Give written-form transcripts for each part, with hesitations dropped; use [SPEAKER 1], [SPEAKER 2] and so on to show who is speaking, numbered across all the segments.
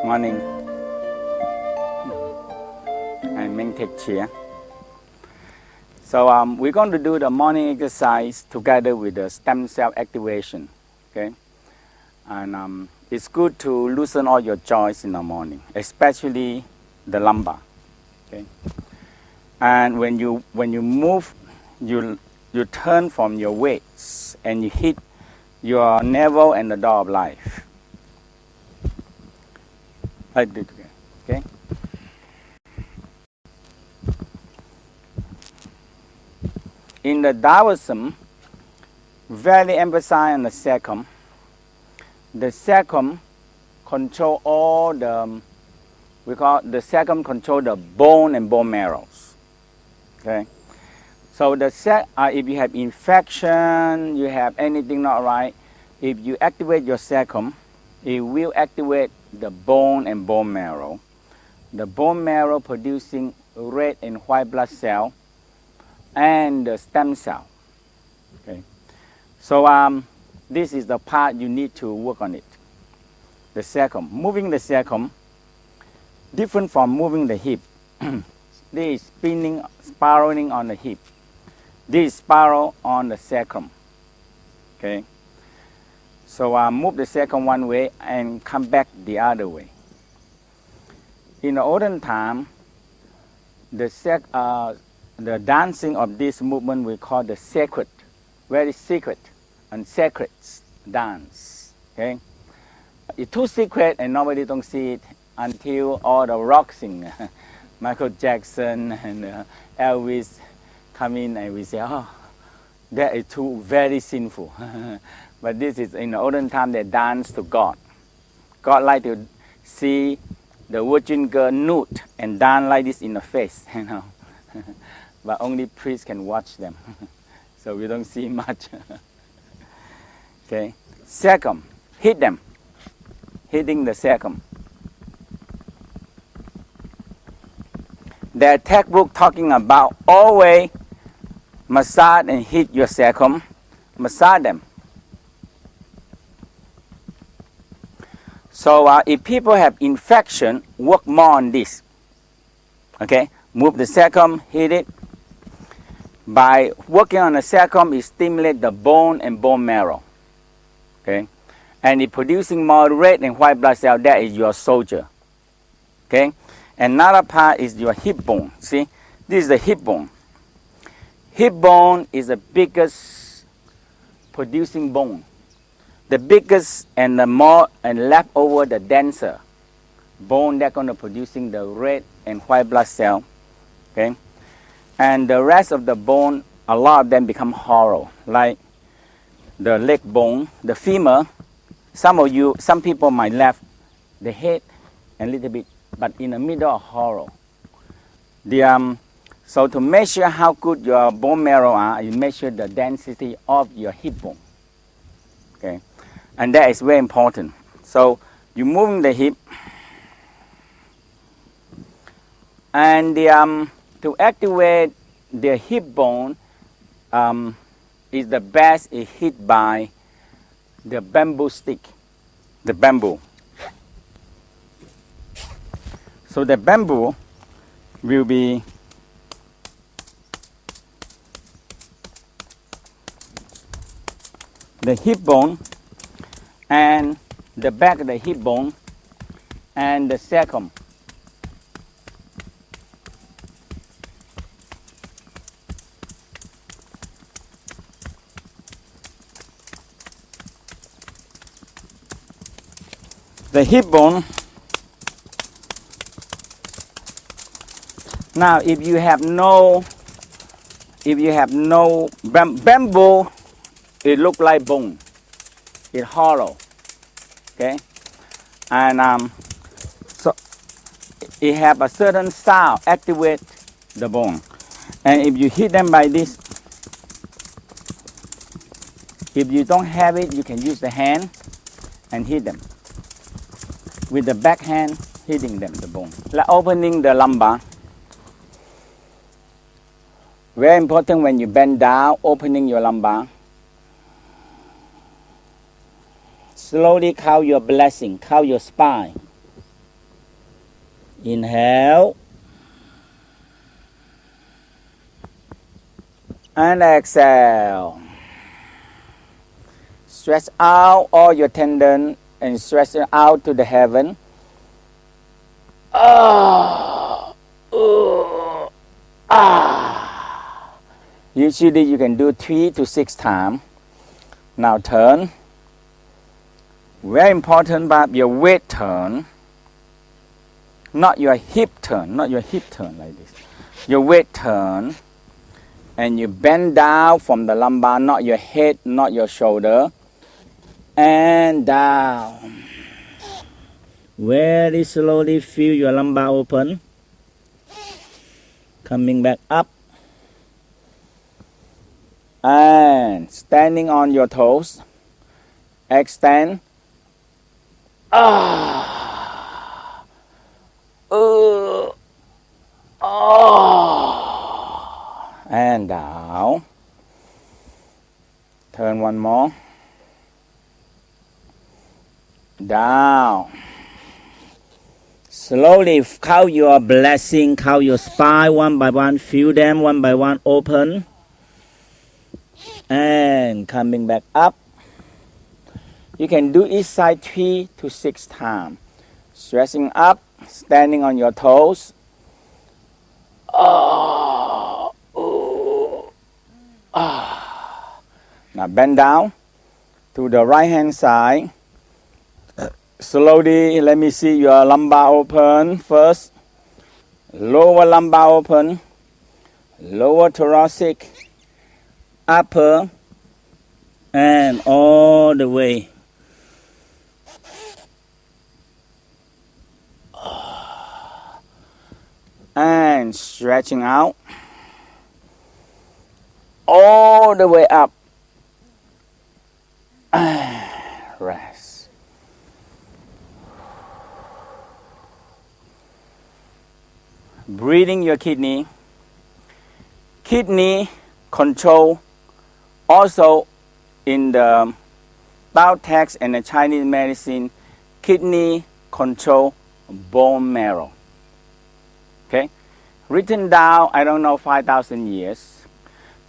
[SPEAKER 1] Morning. I'm Manтэk Chia. So we're going to do the morning exercise together with the stem cell activation. Okay, and it's good to loosen all your joints in the morning, especially the lumbar. Okay, and when you move, you turn from your weights and you hit your navel and the door of life. Like this, okay? In the Taoism, very emphasize on the sacrum. The sacrum control all the, we call the sacrum control the bone and bone marrows. Okay, so the if you have infection, you have anything not right, if you activate your sacrum, it will activate the bone and bone marrow. The bone marrow producing red and white blood cell and the stem cell. Okay, so this is the part you need to work on it. The sacrum, moving the sacrum, different from moving the hip. This is spinning, spiraling on the hip. This is spiral on the sacrum. Okay. So move the sacrum one way and come back the other way. In the olden time, the dancing of this movement we call the sacred, very secret and sacred dance. Okay, it's too secret and nobody don't see it until all the rock singers, Michael Jackson and Elvis come in and we say, oh, that is too very sinful. But this is in the olden time they dance to God. God like to see the virgin girl nude and dance like this in the face, you know. But only priests can watch them. So we don't see much. Okay. Sacrum, hit them. Hitting the sacrum. Their textbook talking about always massage and hit your sacrum. Massage them. So if people have infection, work more on this. Okay, move the sacrum, hit it. By working on the sacrum, it stimulates the bone and bone marrow. Okay, and it producing more red and white blood cell. That is your soldier. Okay, another part is your hip bone. See, this is the hip bone. Hip bone is the biggest producing bone. The biggest and the more and left over the denser bone that's going to producing the red and white blood cell. Okay, and the rest of the bone, a lot of them become hollow, like the leg bone, the femur. Some people might left the head a little bit, but in the middle are hollow. So to measure how good your bone marrow are, you measure the density of your hip bone. Okay, and that is very important. So you're moving the hip, and to activate the hip bone is the best is hit by the bamboo stick, the bamboo. So the bamboo will be the hip bone and the back of the hip bone and the sacrum. The hip bone. Now, if you have no bamboo, it look like bone. It's hollow. Okay, and so it have a certain sound activate the bone. And if you hit them by this, if you don't have it, you can use the hand and hit them. With the back hand, hitting them, the bone. Like opening the lumbar. Very important when you bend down, opening your lumbar. Slowly count your blessing, count your spine. Inhale. And exhale. Stretch out all your tendon and stretch it out to the heaven. Usually you can do 3 to 6 times. Now turn. Very important about your weight turn. Not your hip turn, not your hip turn like this. Your weight turn. And you bend down from the lumbar, not your head, not your shoulder. And down. Very slowly feel your lumbar open. Coming back up. And standing on your toes. Extend. And down. Turn one more. Down. Slowly count your blessing, count your spine one by one, feel them one by one open. And coming back up. You can do each side 3 to 6 times. Stretching up, standing on your toes. Now bend down to the right hand side. Slowly, let me see your lumbar open first. Lower lumbar open. Lower thoracic. Upper. And all the way. And stretching out. All the way up. Rest. Breathing your kidney. Kidney control also in the Tao text and the Chinese medicine, kidney control bone marrow. Okay? Written down, I don't know, 5,000 years.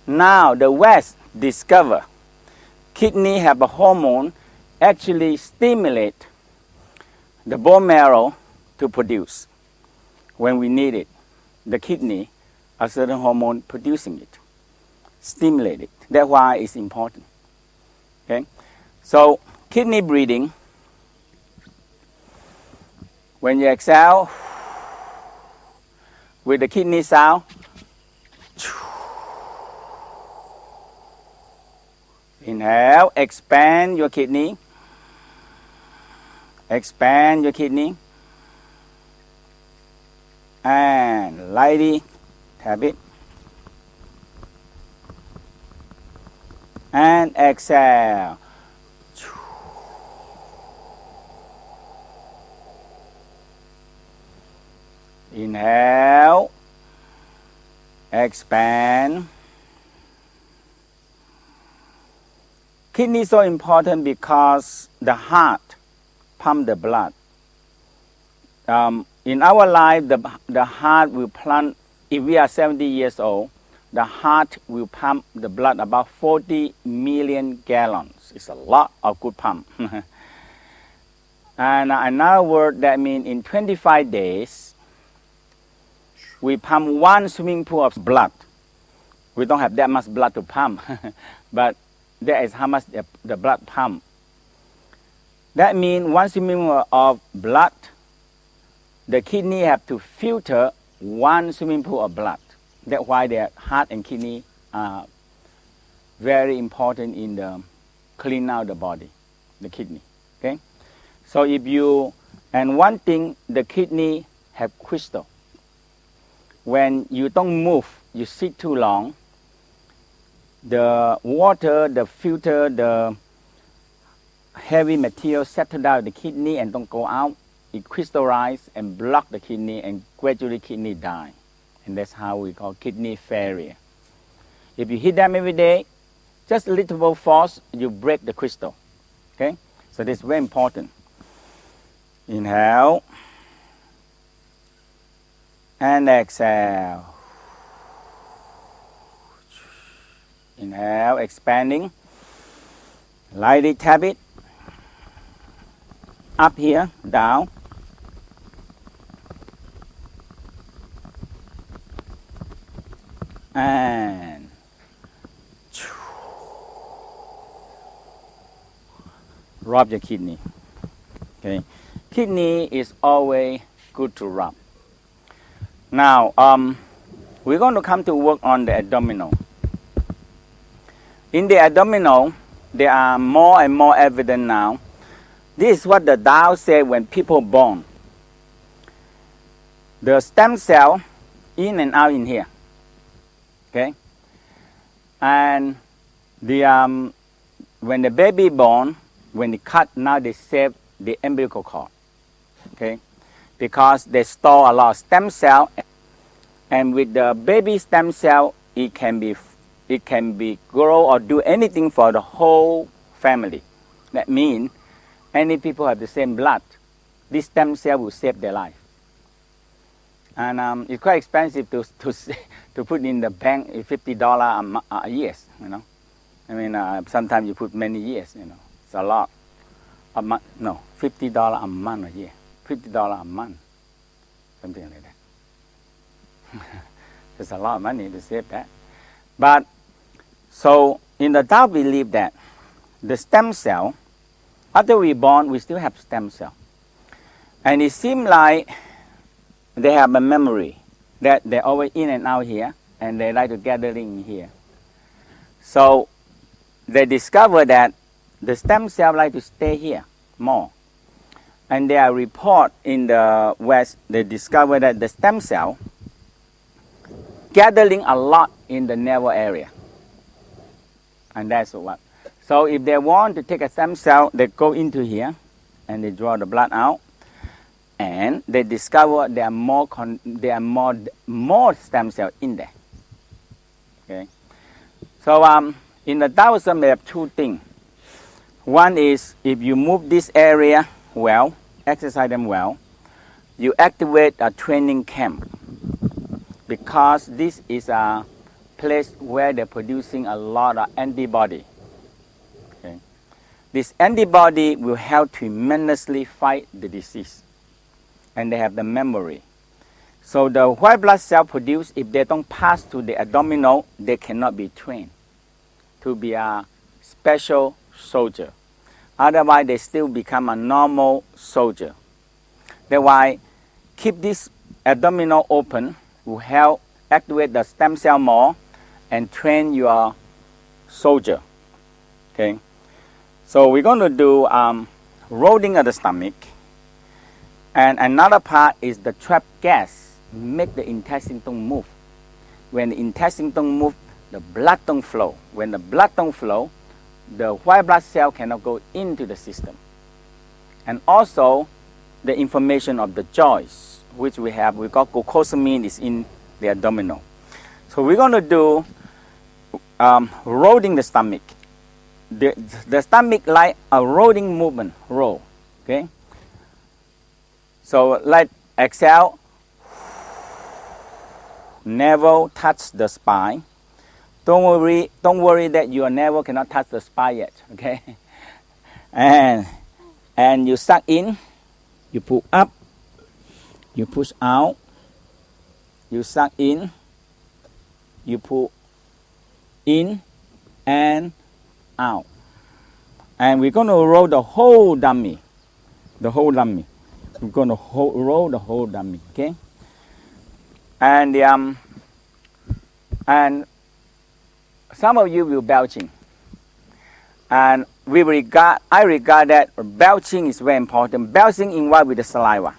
[SPEAKER 1] Now the West discover kidney have a hormone actually stimulate the bone marrow to produce. When we need it, the kidney, a certain hormone producing it, stimulate it. That's why it's important. Okay? So kidney breathing, when you exhale, with the kidney sound, inhale, expand your kidney. Expand your kidney. And lightly tap it. And exhale. Inhale. Expand. Kidney is so important because the heart pumps the blood. In our life, the heart will pump, if we are 70 years old, the heart will pump the blood about 40 million gallons. It's a lot of good pump. And another word that means in 25 days, we pump 1 swimming pool of blood. We don't have that much blood to pump, but that is how much the blood pump. That means 1 swimming pool of blood, the kidney have to filter 1 swimming pool of blood. That's why the heart and kidney are very important in the clean out the body, the kidney. Okay, so if you, and one thing, the kidney have crystal. When you don't move, you sit too long, the water, the filter, the heavy material settle down the kidney and don't go out. It crystallize and block the kidney, and gradually kidney die. And that's how we call kidney failure. If you hit them every day, just a little force, you break the crystal. Okay? So this is very important. Inhale. And exhale. Inhale, expanding. Lightly tap it. Up here, down. And rub your kidney. Okay, kidney is always good to rub. Now, we're going to come to work on the abdominal. In the abdominal, there are more and more evidence now. This is what the Tao said when people born. The stem cell in and out in here. Okay, and the when the baby born, when they cut, now they save the umbilical cord. Okay, because they store a lot of stem cell, and with the baby stem cell, it can be grow or do anything for the whole family. That means any people have the same blood, this stem cell will save their life. And it's quite expensive to put in the bank, $50 a year, you know. I mean, sometimes you put many years, you know. It's a lot. A month, no, $50 a month a year. $50 a month, something like that. There's a lot of money to save that. But, so in the Tao believe that the stem cell, after we're born, we still have stem cell. And it seems like they have a memory that they're always in and out here, and they like to gathering here. So they discover that the stem cell like to stay here more. And there are reports in the West, they discover that the stem cell gathering a lot in the navel area. And that's what. So if they want to take a stem cell, they go into here, and they draw the blood out. And they discover there are more stem cells in there. Okay. So in the Taoism, they have two things. One is if you move this area well, exercise them well, you activate a training camp, because this is a place where they're producing a lot of antibody. Okay. This antibody will help tremendously fight the disease. And they have the memory. So the white blood cell produced, if they don't pass to the abdominal, they cannot be trained to be a special soldier. Otherwise, they still become a normal soldier. That's why keep this abdominal open will help activate the stem cell more and train your soldier. Okay. So we're going to do rolling of the stomach. And another part is the trapped gas make the intestine don't move. When the intestine don't move, the blood don't flow. When the blood don't flow, the white blood cell cannot go into the system. And also, the information of the joints, which we call glucosamine, is in the abdominal. So we're going to do rolling the stomach. The stomach like a rolling movement, roll. Okay. So let exhale, navel touch the spine. Don't worry that your navel cannot touch the spine yet, okay? And you suck in, you pull up, you push out, you suck in, you pull in and out. And we're going to roll the whole dummy, We're going to roll the whole dummy, okay? And some of you will belching. And I regard that belching is very important. Belching involved with the saliva,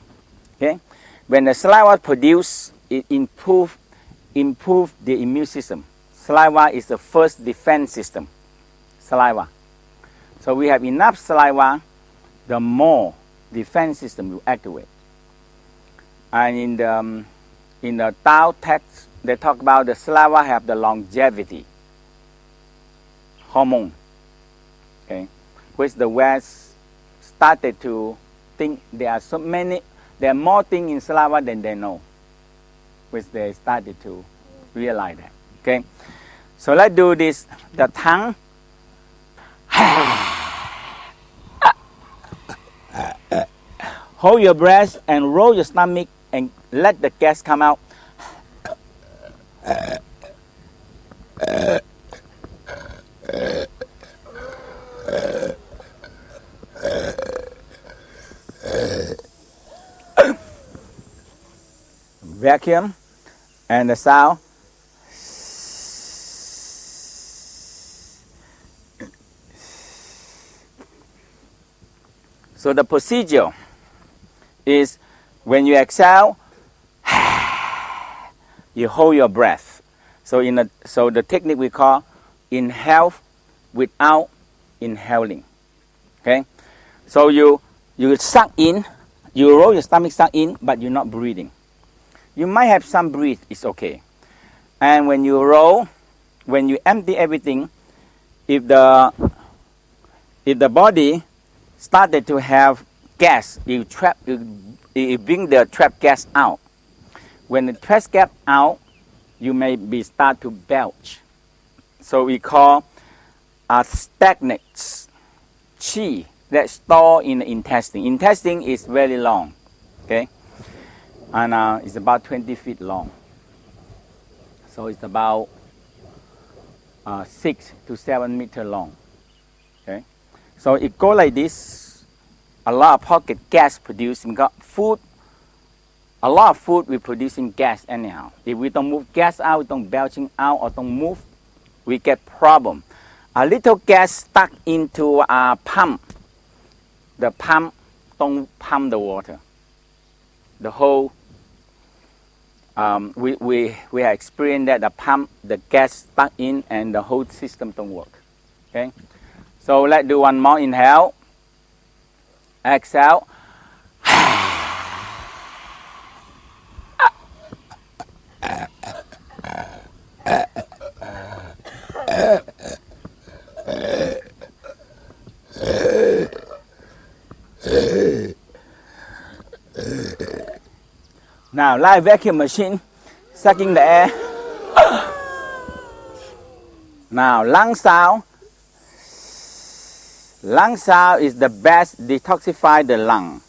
[SPEAKER 1] okay? When the saliva produced, it improve the immune system. Saliva is the first defense system, saliva. So we have enough saliva, the more defense system will activate. And in the Tao text, they talk about the saliva have the longevity hormone, okay, which the West started to think there are more things in saliva than they know. which they started to realize that. Okay, so let's do this. The tongue. Hold your breath and roll your stomach and let the gas come out. Vacuum and the sound. So the procedure is when you exhale, you hold your breath. So the technique we call inhale without inhaling. Okay, so you suck in, you roll your stomach, suck in, but you're not breathing. You might have some breathe, it's okay. And when you roll, when you empty everything, if the body started to have gas, you bring the trapped gas out. When the trapped gas out, you may start to belch. So we call a stagnant chi that store in the intestine. Intestine is very long, okay, and it's about 20 feet long. So it's about 6 to 7 meters long. Okay, so it go like this. A lot of pocket gas producing food. A lot of food we producing gas anyhow. If we don't move gas out, we don't belching out or don't move, we get problem. A little gas stuck into a pump. The pump don't pump the water. The whole we have experienced that the pump, the gas stuck in and the whole system don't work. Okay, so let's do one more inhale. Exhale. Now, like vacuum machine, sucking the air. Now, lung sound. Lung sound is the best detoxify the lung.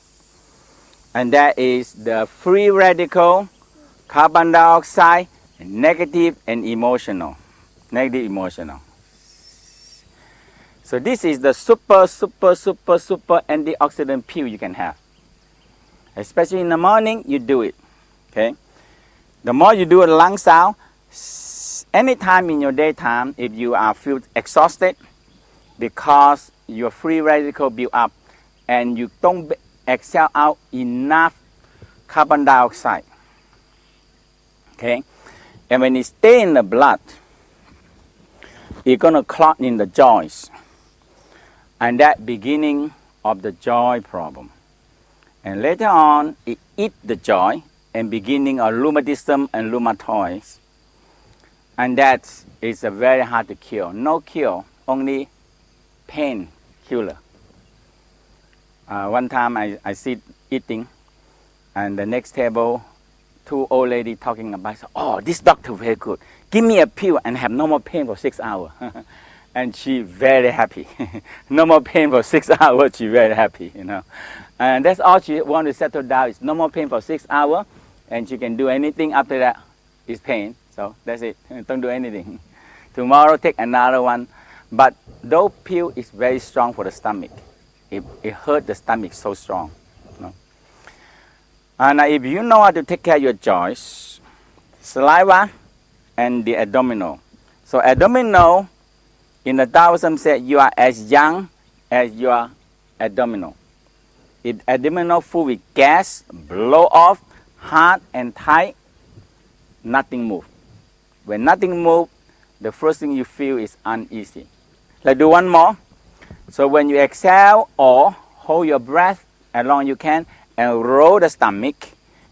[SPEAKER 1] And that is the free radical, carbon dioxide, negative and emotional. Negative emotional. So this is the super antioxidant pill you can have. Especially in the morning, you do it. Okay? The more you do a lung sound, anytime in your daytime, if you are feel exhausted, because your free radical build up and you don't exhale out enough carbon dioxide. Okay? And when it stay in the blood, it's gonna clot in the joints. And that beginning of the joint problem. And later on, it eat the joint and beginning of rheumatism and rheumatoids. And that is a very hard to cure. No cure, only pain killer. One time I sit eating, and the next table, 2 old ladies talking about, oh, this doctor very good. Give me a pill and have no more pain for 6 hours. And she very happy. No more pain for 6 hours, she very happy, you know. And that's all she want to settle down is no more pain for 6 hours, and she can do anything after that is pain. So that's it, don't do anything. Tomorrow take another one. But though pill is very strong for the stomach. It hurt the stomach so strong. You know? And if you know how to take care of your joints, saliva and the abdominal. So abdominal, in the Taoism said you are as young as your abdominal. If abdominal full with gas, blow off, hard and tight, nothing move. When nothing move, the first thing you feel is uneasy. Let's do one more. So when you exhale or hold your breath as long as you can and roll the stomach.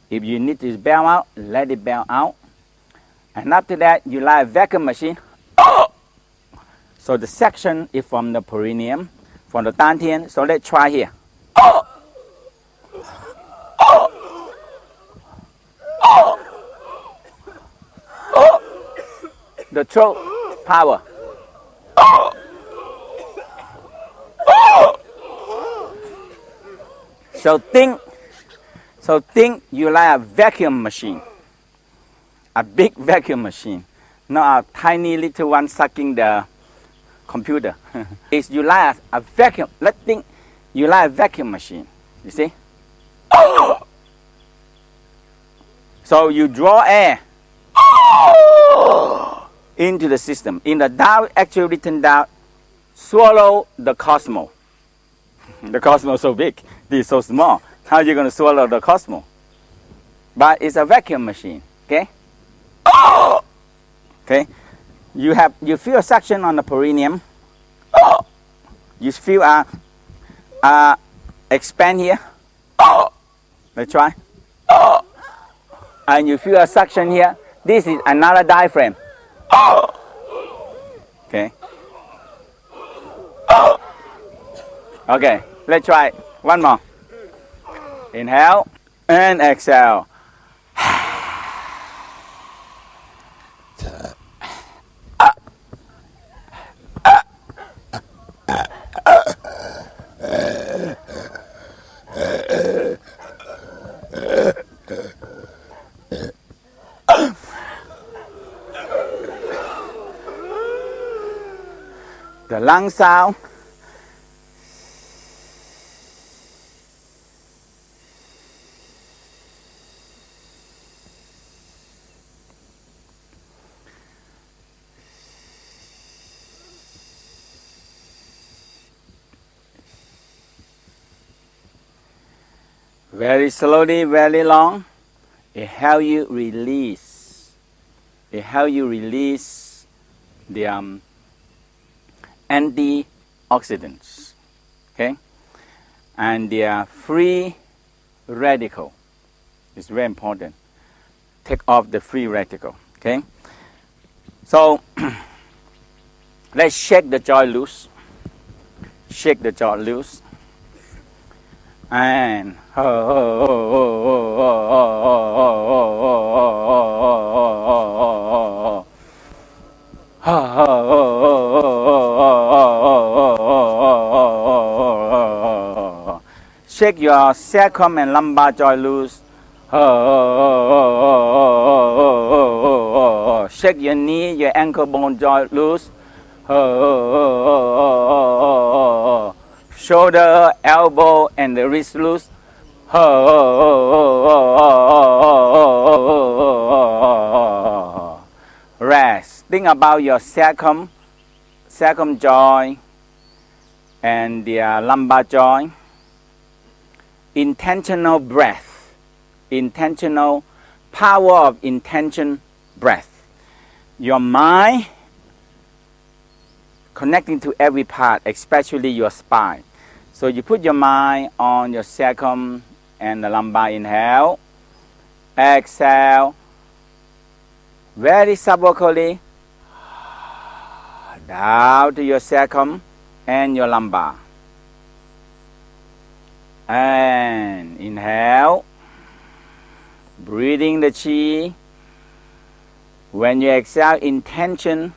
[SPEAKER 1] If you need to bail out, let it bail out. And after that, you like a vacuum machine. So the section is from the perineum, from the dantian. So let's try here. the throat power. So think you like a vacuum machine, a big vacuum machine, not a tiny little one sucking the computer. It's you like a vacuum. Let's think you like a vacuum machine. You see? So you draw air into the system. In the Tao, actually written down, swallow the cosmos. The cosmos is so big, this is so small. How are you going to swallow the cosmos? But it's a vacuum machine, okay? Okay? You feel a suction on the perineum. You feel expand here. Let's try. And you feel a suction here. This is another diaphragm. Okay. Okay, let's try one more. Inhale and exhale. The lung sound. Very slowly, very long. It helps you release. It helps you release the antioxidants, okay? And the free radical. It's very important. Take off the free radical, okay? So let's shake the jaw loose. Shake the jaw loose. And shake your sacrum and lumbar joint loose. Shake your knee, your ankle bone joint loose. Shoulder, elbow, and the wrist loose. Rest. Think about your sacrum joint and the lumbar joint. Intentional breath. Intentional power of intention breath. Your mind connecting to every part, especially your spine. So you put your mind on your sacrum and the lumbar. Inhale. Exhale. Very subvocally. Down to your sacrum and your lumbar. And inhale. Breathing the chi. When you exhale, intention,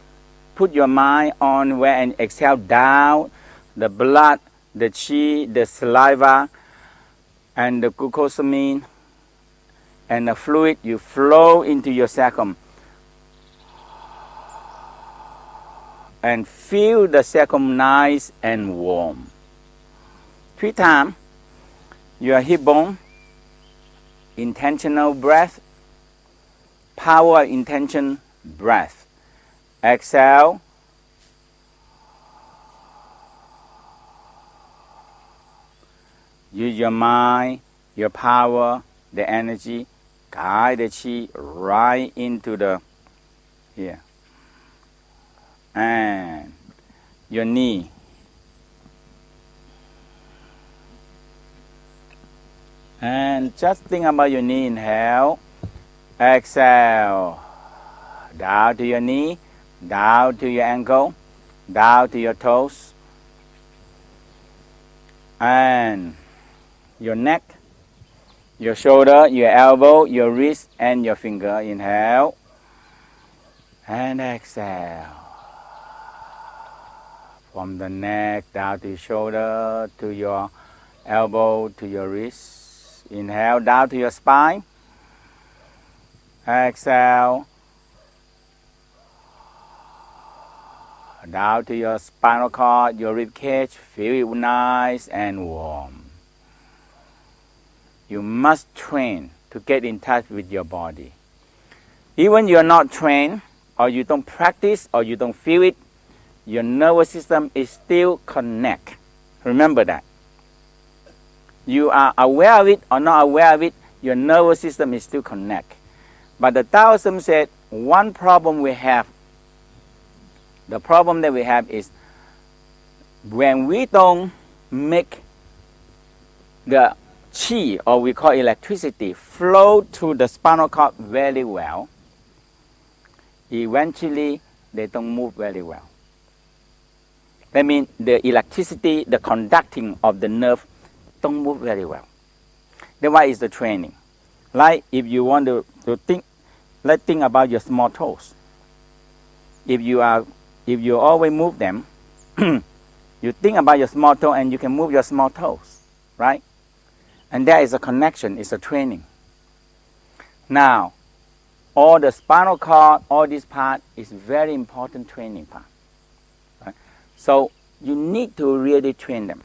[SPEAKER 1] put your mind on where and exhale down the blood, the chi, the saliva, and the glucosamine, and the fluid, you flow into your sacrum. And feel the sacrum nice and warm. 3 times, your hip bone, intentional breath, power intention breath. Exhale. Use your mind, your power, the energy, guide the chi right into the here. And your knee. And just think about your knee. Inhale. Exhale. Down to your knee. Down to your ankle. Down to your toes. And your neck, your shoulder, your elbow, your wrist, and your finger. Inhale. And exhale. From the neck down to your shoulder, to your elbow, to your wrist. Inhale down to your spine. Exhale. Down to your spinal cord, your rib cage. Feel it nice and warm. You must train to get in touch with your body. Even you're not trained, or you don't practice, or you don't feel it, your nervous system is still connected. Remember that. You are aware of it or not aware of it, your nervous system is still connected. But the Taoism said one problem we have, the problem that we have is when we don't make the qi, or we call electricity, flow to the spinal cord very well, eventually they don't move very well. That means the electricity, the conducting of the nerve don't move very well. That's why it's the training. Like if you want to think, let's think about your small toes. If you always move them, you think about your small toe and you can move your small toes, right? And there is a connection, it's a training. Now, all the spinal cord, all this part is very important training part. Right? So you need to really train them.